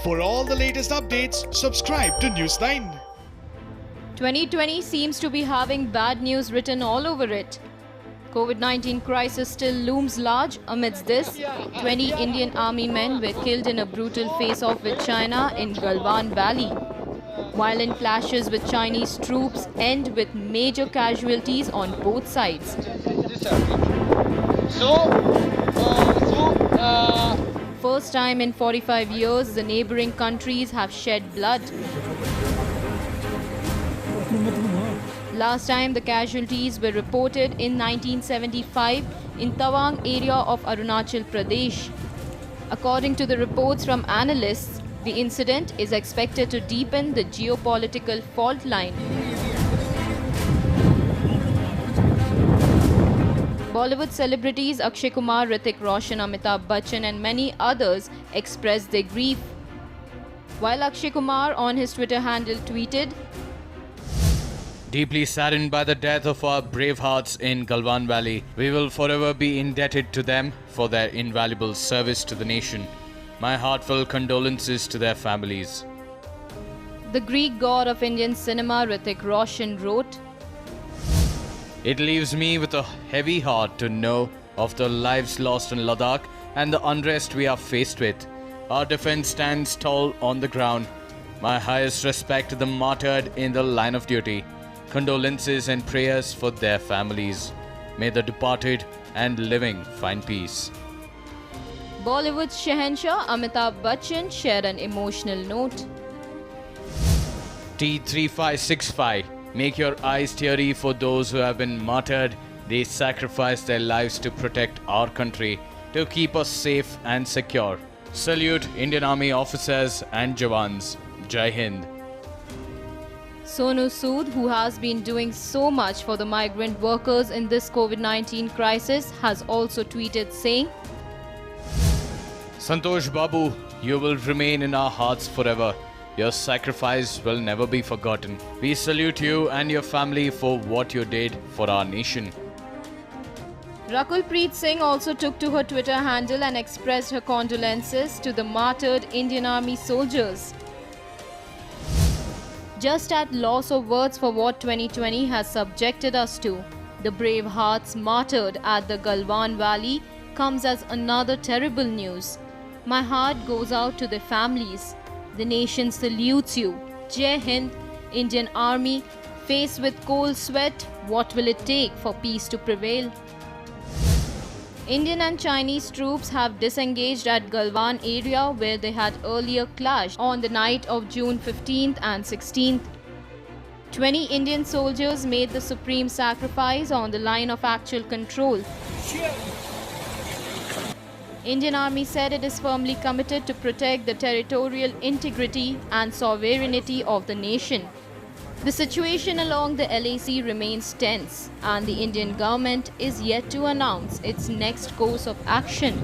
For all the latest updates, subscribe to Newsline. 2020 seems to be having bad news written all over it. COVID-19 crisis still looms large. Amidst this, 20 Indian army men were killed in a brutal face-off with China in Galwan Valley. Violent clashes with Chinese troops end with major casualties on both sides. First time in 45 years, the neighboring countries have shed blood. Last time the casualties were reported in 1975 in Tawang area of Arunachal Pradesh. According to the reports from analysts, the incident is expected to deepen the geopolitical fault line. Bollywood celebrities Akshay Kumar, Hrithik Roshan, Amitabh Bachchan and many others expressed their grief. While Akshay Kumar on his Twitter handle tweeted, "Deeply saddened by the death of our brave hearts in Galwan Valley, we will forever be indebted to them for their invaluable service to the nation. My heartfelt condolences to their families." The Greek god of Indian cinema Hrithik Roshan wrote, "It leaves me with a heavy heart to know of the lives lost in Ladakh and the unrest we are faced with. Our defense stands tall on the ground. My highest respect to the martyred in the line of duty. Condolences and prayers for their families. May the departed and living find peace." Bollywood's Shahenshah Amitabh Bachchan shared an emotional note. T3565, make your eyes teary for those who have been martyred. They sacrificed their lives to protect our country, to keep us safe and secure. Salute Indian Army officers and Jawans. Jai Hind. Sonu Sood, who has been doing so much for the migrant workers in this COVID-19 crisis, has also tweeted saying, "Santosh Babu, you will remain in our hearts forever. Your sacrifice will never be forgotten. We salute you and your family for what you did for our nation." Rakul Preet Singh also took to her Twitter handle and expressed her condolences to the martyred Indian Army soldiers. Just at loss of words for what 2020 has subjected us to, the brave hearts martyred at the Galwan Valley comes as another terrible news. My heart goes out to their families. The nation salutes you. Jai Hind, Indian Army. Faced with cold sweat, what will it take for peace to prevail? Indian and Chinese troops have disengaged at Galwan area where they had earlier clashed on the night of June 15th and 16th. 20 Indian soldiers made the supreme sacrifice on the line of actual control. Indian Army said it is firmly committed to protect the territorial integrity and sovereignty of the nation. The situation along the LAC remains tense, and the Indian government is yet to announce its next course of action.